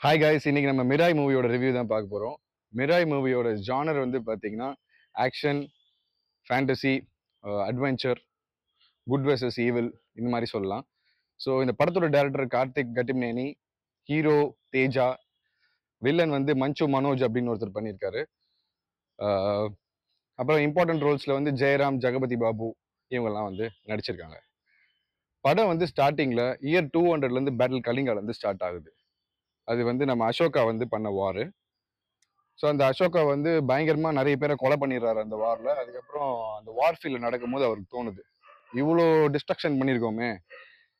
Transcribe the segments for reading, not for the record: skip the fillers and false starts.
Hi guys, இன்னைக்கு நம்ம Mirai மூவியோட ரிவ்யூ தான் பார்க்க போகிறோம். மிராய் மூவியோட ஜானர் வந்து பார்த்தீங்கன்னா action, fantasy, adventure, good versus evil இந்த மாதிரி சொல்லலாம். ஸோ இந்த படத்தோட director Karthik Gattamneni, hero Teja, villain வந்து மஞ்சு மனோஜ் அப்படின்னு ஒருத்தர் பண்ணியிருக்காரு. அஹ், அப்புறம் இம்பார்ட்டன்ட் ரோல்ஸில் வந்து ஜெயராம், ஜெகபதி பாபு இவங்கெல்லாம் வந்து நடிச்சிருக்காங்க. படம் வந்து ஸ்டார்டிங்கில் இயர் 200லேருந்து பேட்டில் கலிங்காலேருந்து ஸ்டார்ட் ஆகுது. அது வந்து நம்ம அசோகா வந்து பண்ண வார். ஸோ அந்த அசோகா வந்து பயங்கரமா நிறைய பேரை கொலை பண்ணிடுறாரு அந்த வார்ல. அதுக்கப்புறம் அந்த வார் ஃபீல்ட் நடக்கும்போது அவருக்கு தோணுது, இவ்வளோ டிஸ்ட்ரக்ஷன் பண்ணியிருக்கோமே,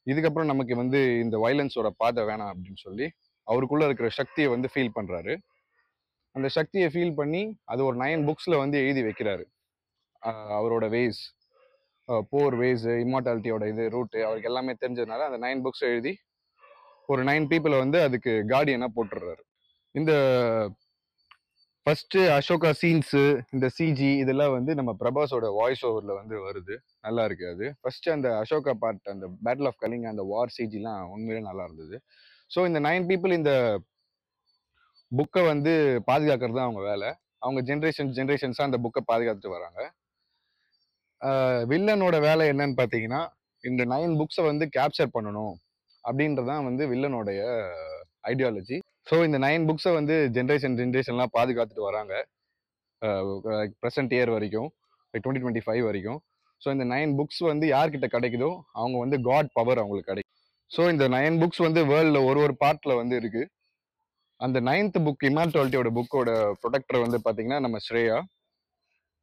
இதுக்கப்புறம் நமக்கு வந்து இந்த வயலன்ஸோட பாதை வேணாம் அப்படின்னு சொல்லி அவருக்குள்ள இருக்கிற சக்தியை வந்து ஃபீல் பண்றாரு. அந்த சக்தியை ஃபீல் பண்ணி அது ஒரு 9 புக்ஸ்ல வந்து எழுதி வைக்கிறாரு. அவரோட வேஸ், போர் வேஸ், இம்மார்டாலிட்டியோட இது ரூட்டு அவருக்கு எல்லாமே தெரிஞ்சதுனால அந்த 9 புக்ஸ் எழுதி ஒரு 9 பீப்புளை வந்து அதுக்கு கார்டியனா போட்டுடுறாரு. இந்த ஃபர்ஸ்ட் அசோகா சீன்ஸ், இந்த சிஜி இதெல்லாம் வந்து நம்ம பிரபாஸோட வாய்ஸ் ஓவர்ல வந்து வருது. நல்லா இருக்கு அது. ஃபர்ஸ்ட் அந்த அசோகா பார்ட், அந்த பேட்டில் ஆஃப் கலிங், அந்த வார் சிஜிலாம் உண்மையிலே நல்லா இருந்தது. ஸோ இந்த 9 பீப்புள் இந்த புக்கை வந்து பாதுகாக்கிறது தான் அவங்க வேலை. அவங்க ஜென்ரேஷன்ஸாக அந்த புக்கை பாதுகாத்துட்டு வராங்க. வில்லனோட வேலை என்னன்னு பார்த்தீங்கன்னா, இந்த 9 புக்ஸை வந்து கேப்சர் பண்ணணும் அப்படின்றதான் வந்து வில்லனோடைய ஐடியாலஜி. ஸோ இந்த 9 புக்ஸை வந்து ஜென்ரேஷன்லாம் பாதுகாத்துட்டு வராங்க ப்ரெசன்ட் இயர் வரைக்கும், 2025 வரைக்கும். ஸோ இந்த 9 புக்ஸ் வந்து யார்கிட்ட கிடைக்குதோ அவங்க வந்து காட் பவர் அவங்களுக்கு கிடைக்கும். ஸோ இந்த 9 புக்ஸ் வந்து வேர்ல்டில் ஒரு பார்ட்ல வந்து இருக்கு. அந்த 9th புக் இமார்டாலிட்டியோட புக்கோட ப்ரொடெக்டர் வந்து பார்த்தீங்கன்னா நம்ம ஸ்ரேயா.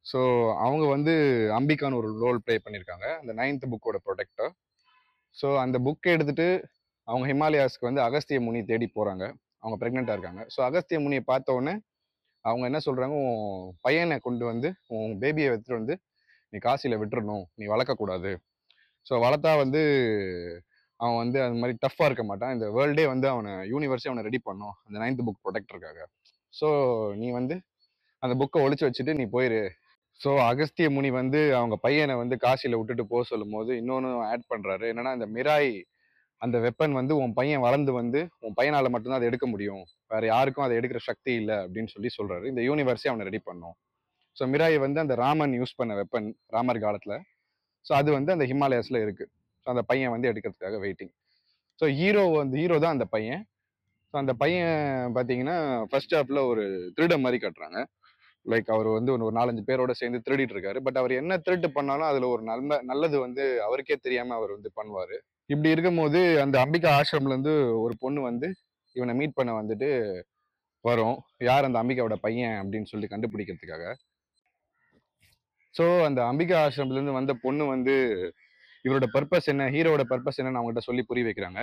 ஸோ அவங்க வந்து அம்பிகான்னு ஒரு ரோல் ப்ளே பண்ணியிருக்காங்க அந்த 9th புக்கோட ப்ரொடெக்டர். ஸோ அந்த புக்கை எடுத்துட்டு அவங்க ஹிமாலயாஸ்க்கு வந்து அகஸ்திய முனி தேடி போறாங்க. அவங்க ப்ரெக்னெண்ட்டாக இருக்காங்க. ஸோ அகஸ்திய முனியை பார்த்த உடனே அவங்க என்ன சொல்றாங்க, உன் பையனை கொண்டு வந்து, உன் பேபியை எடுத்துட்டு வந்து நீ காசியில் விட்டுறணும், நீ வளர்க்கக்கூடாது. ஸோ வளர்த்தா வந்து அவன் வந்து அது மாதிரி டஃப்பாக இருக்க மாட்டான், இந்த வேர்ல்டே வந்து அவனை, யூனிவர்ஸே அவனை ரெடி பண்ணும் அந்த 9th புக் ப்ரொடெக்டருக்காக. ஸோ நீ வந்து அந்த புக்கை ஒழிச்சு வச்சுட்டு நீ போயிரு. ஸோ அகஸ்திய முனி வந்து அவங்க பையனை வந்து காசியில் விட்டுட்டு போக சொல்லும் போது இன்னொன்று ஆட் பண்ணுறாரு. என்னன்னா, இந்த மிராய் அந்த வெப்பன் வந்து உன் பையன் வளர்ந்து வந்து உன் பையனால் மட்டும்தான் அதை எடுக்க முடியும், வேற யாருக்கும் அதை எடுக்கிற சக்தி இல்லை அப்படின்னு சொல்லி சொல்றாரு. இந்த யூனிவர்ஸே அவனை ரெடி பண்ணும். ஸோ மிராய் வந்து அந்த ராமன் யூஸ் பண்ண வெப்பன் ராமர் காலத்தில். ஸோ அது வந்து அந்த ஹிமாலயாஸில் இருக்கு. ஸோ அந்த பையன் வந்து எடுக்கிறதுக்காக வெயிட்டிங். ஸோ ஹீரோ தான் அந்த பையன். ஸோ அந்த பையன் பார்த்தீங்கன்னா ஃபர்ஸ்ட் ஹாஃப்ல ஒரு திருட மாதிரி கட்டுறாங்க. லைக் அவர் வந்து ஒரு 4-5 பேரோட சேர்ந்து திருடிட்டு இருக்காரு. பட் அவர் என்ன திருட்டு பண்ணாலும் அதில் ஒரு நல்லது வந்து அவருக்கே தெரியாம அவர் வந்து பண்ணுவாரு. இப்படி இருக்கும்போது அந்த அம்பிகா ஆசிரம்ல இருந்து ஒரு பொண்ணு வந்து இவனை மீட் பண்ண வந்துட்டு வரும். யார் அந்த அம்பிகாவோட பையன் அப்படின்னு சொல்லி கண்டுபிடிக்கிறதுக்காக. ஸோ அந்த அம்பிகா ஆசிரமத்துல இருந்து வந்த பொண்ணு வந்து இவரோட பர்பஸ் என்ன, ஹீரோட பர்பஸ் என்னன்னு அவங்ககிட்ட சொல்லி புரிய வைக்கிறாங்க.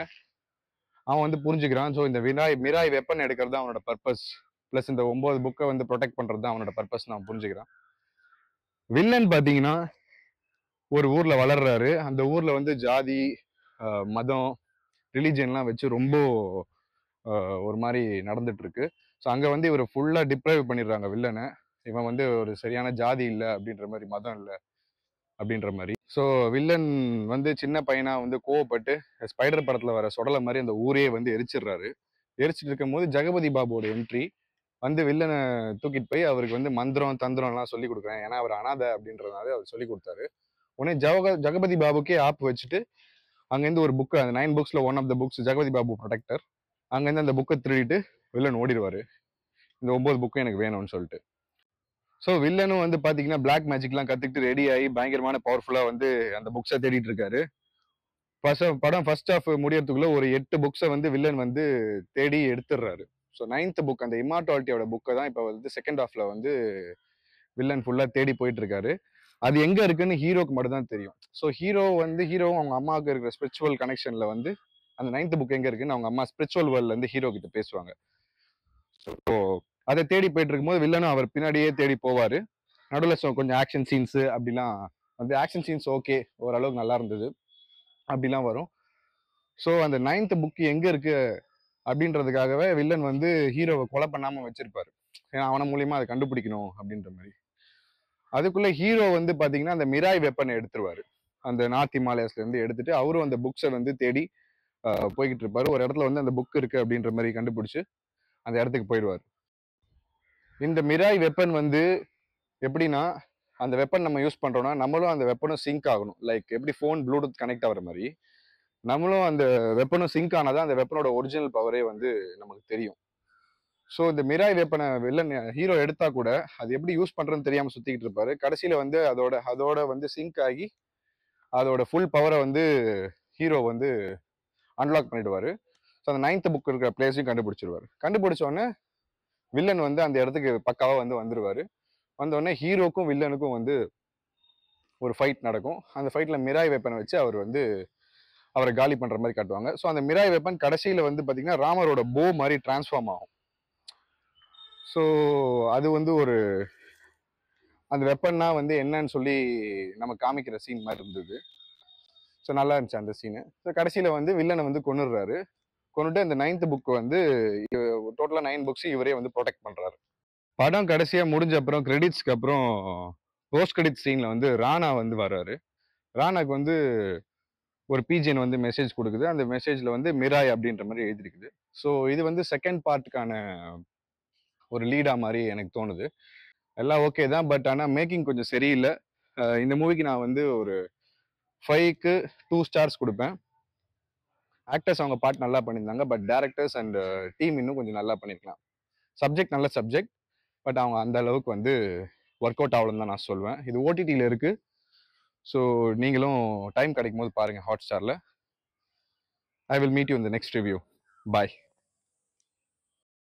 அவன் வந்து புரிஞ்சுக்கிறான். ஸோ இந்த மிராய் வெப்பன் எடுக்கிறது தான் அவனோட பர்பஸ், பிளஸ் இந்த 9 புக்கை வந்து ப்ரொடெக்ட் பண்றது தான் அவனோட பர்பஸ் அவன் புரிஞ்சுக்கிறான். வில்லன் பாத்தீங்கன்னா ஒரு ஊர்ல வளர்றாரு. அந்த ஊர்ல வந்து ஜாதி, மதம், ரிலிஜியன்லாம் வச்சு ரொம்ப ஒரு மாதிரி நடந்துட்டு இருக்கு. ஸோ அங்க வந்து இவர் ஃபுல்லா டிப்ரைவ் பண்ணிடுறாங்க வில்லனை. இவன் வந்து ஒரு சரியான ஜாதி இல்லை அப்படின்ற மாதிரி, மதம் இல்லை அப்படின்ற மாதிரி. ஸோ வில்லன் வந்து சின்ன பையனா வந்து கோவப்பட்டு ஸ்பைடர் படத்துல வர சொடலை மாதிரி அந்த ஊரே வந்து எரிச்சிடுறாரு. எரிச்சிட்டு இருக்கும் போது ஜெகபதி பாபுவோட என்ட்ரி வந்து வில்லனை தூக்கிட்டு போய் அவருக்கு வந்து மந்திரம் தந்திரம் எல்லாம் சொல்லி கொடுக்குறேன், ஏன்னா அவர் அனாதை அப்படின்றதுனால அவர் சொல்லி கொடுத்தாரு. உடனே ஜெகபதி பாபுக்கே ஆப் வச்சுட்டு அங்கேருந்து ஒரு புக்கு, அந்த 9 புக்ஸ்ல one of the books Jagapathi Babu protector, அங்கேருந்து அந்த புக்கை திருடிட்டு வில்லன் ஓடிடுவாரு, இந்த 9 புக்கும் எனக்கு வேணும்னு சொல்லிட்டு. ஸோ வில்லனும் வந்து பாத்தீங்கன்னா பிளாக் மேஜிக்லாம் கத்துக்கிட்டு ரெடி ஆகி பயங்கரமான பவர்ஃபுல்லா வந்து அந்த புக்ஸை தேடிட்டு இருக்காரு. படம் ஃபர்ஸ்ட் ஹாஃப் முடியறதுக்குள்ள ஒரு 8 புக்ஸை வந்து வில்லன் வந்து தேடி எடுத்துடுறாரு. ஸோ 9th புக் அந்த இம்மார்டாலிட்டியோட புக்கை தான் இப்போ வந்து செகண்ட் ஹாஃப்ல வந்து வில்லன் ஃபுல்லா தேடி போயிட்டு இருக்காரு. அது எங்க இருக்குன்னு ஹீரோக்கு மட்டும் தான் தெரியும். ஸோ ஹீரோவும் அவங்க அம்மாவுக்கு இருக்கிற ஸ்பிரிச்சுவல் கனெக்ஷன்ல வந்து அந்த 9th புக் எங்க இருக்குன்னு அவங்க அம்மா ஸ்பிரிச்சுவல் வேர்ல்ட்ல இருந்து ஹீரோ கிட்ட பேசுவாங்க. ஸோ அதை தேடி போயிட்டு இருக்கும்போது வில்லனும் அவர் பின்னாடியே தேடி போவாரு. நடுவில் கொஞ்சம் ஆக்ஷன் சீன்ஸ் அப்படிலாம் வந்து, ஆக்ஷன் சீன்ஸ் ஓகே ஓரளவுக்கு நல்லா இருந்தது, அப்படிலாம் வரும். ஸோ அந்த 9th புக் எங்க இருக்கு அப்படின்றதுக்காகவே வில்லன் வந்து ஹீரோவை கொலை பண்ணாம வச்சிருப்பாரு, ஏன்னா அவன மூலியமா அதை கண்டுபிடிக்கணும் அப்படின்ற மாதிரி. அதுக்குள்ள ஹீரோ வந்து பாத்தீங்கன்னா அந்த மிராய் வெப்பனை எடுத்துருவாரு. அந்த நார்த் ஹிமாலயாஸ்ல இருந்து எடுத்துட்டு அவரும் அந்த புக்ஸை வந்து தேடி போய்கிட்டு இருப்பாரு. ஒரு இடத்துல வந்து அந்த புக் இருக்கு அப்படின்ற மாதிரி கண்டுபிடிச்சு அந்த இடத்துக்கு போயிடுவார். இந்த மிராய் வெப்பன் வந்து எப்படின்னா, அந்த வெப்பன் நம்ம யூஸ் பண்றோம்னா நம்மளும் அந்த வெப்பனும் சிங்க் ஆகணும். லைக் எப்படி ஃபோன் ப்ளூடூத் கனெக்ட் ஆகுற மாதிரி நம்மளும் அந்த வெப்பனும் சிங்க் ஆனாதான் அந்த வெப்பனோட ஒரிஜினல் பவரே வந்து நமக்கு தெரியும். ஸோ இந்த மிராய் வெப்பனை வில்லன் ஹீரோ எடுத்தா கூட அது எப்படி யூஸ் பண்றதுன்னு தெரியாம சுத்திக்கிட்டு இருப்பாரு. கடைசியில வந்து அதோட அதோட வந்து சிங்க் ஆகி அதோட ஃபுல் பவரை வந்து ஹீரோ வந்து அன்லாக் பண்ணிடுவாரு. ஸோ அந்த 9th புக் இருக்கிற பிளேஸையும் கண்டுபிடிச்சிருவாரு. கண்டுபிடிச்ச உடனே வில்லன் வந்து அந்த இடத்துக்கு பக்காவா வந்து வந்துருவாரு. வந்த உடனே ஹீரோக்கும் வில்லனுக்கும் வந்து ஒரு ஃபைட் நடக்கும். அந்த ஃபைட்ல மிராய் வெப்பனை வச்சு அவர் வந்து அவரை காலி பண்ற மாதிரி காட்டுவாங்க. ஸோ அந்த மிராய் வெப்பன் கடைசியில வந்து பாத்தீங்கன்னா ராமரோட போ மாதிரி டிரான்ஸ்ஃபார்ம் ஆகும். ஸோ அது வந்து ஒரு அந்த வெப்பன்னா வந்து என்னன்னு சொல்லி நம்ம காமிக்கிற சீன் மாதிரி இருந்தது. ஸோ நல்லா இருந்துச்சு அந்த சீனு. ஸோ கடைசியில வந்து வில்லனை வந்து கொன்னுடுறாரு. கொண்டுட்டு அந்த 9th புக் வந்து டோட்டலா 9 புக்ஸ் இவரே வந்து ப்ரொடெக்ட் பண்றாரு. படம் கடைசியா முடிஞ்ச அப்புறம் கிரெடிட்ஸ்க்கு அப்புறம் போஸ்ட் கிரெடிட் சீன்ல வந்து ராணா வந்து வர்றாரு. ராணாக்கு வந்து ஒரு பிஜிஎன் வந்து மெசேஜ் கொடுக்குது. அந்த மெசேஜ்ல வந்து மிராய் அப்படின்ற மாதிரி எழுதிருக்குது. ஸோ இது வந்து செகண்ட் பார்ட்டுக்கான ஒரு லீடா மாதிரி எனக்கு தோணுது. எல்லாம் ஓகே தான், பட் ஆனால் மேக்கிங் கொஞ்சம் சரியில்லை. இந்த மூவிக்கு நான் வந்து ஒரு 5க்கு 2 ஸ்டார்ஸ் கொடுப்பேன். ஆக்டர்ஸ் அவங்க பார்ட் நல்லா பண்ணியிருந்தாங்க, பட் டேரக்டர்ஸ் அண்ட் டீம் இன்னும் கொஞ்சம் நல்லா பண்ணியிருக்கலாம். சப்ஜெக்ட் நல்ல சப்ஜெக்ட், பட் அவங்க அந்த அளவுக்கு வந்து ஒர்க் அவுட் ஆகலன்னு தான் நான் சொல்வேன். இது ஓடிடியில் இருக்குது. ஸோ நீங்களும் டைம் கிடைக்கும் போது பாருங்கள் ஹாட் ஸ்டாரில். I will meet you in the next review. Bye.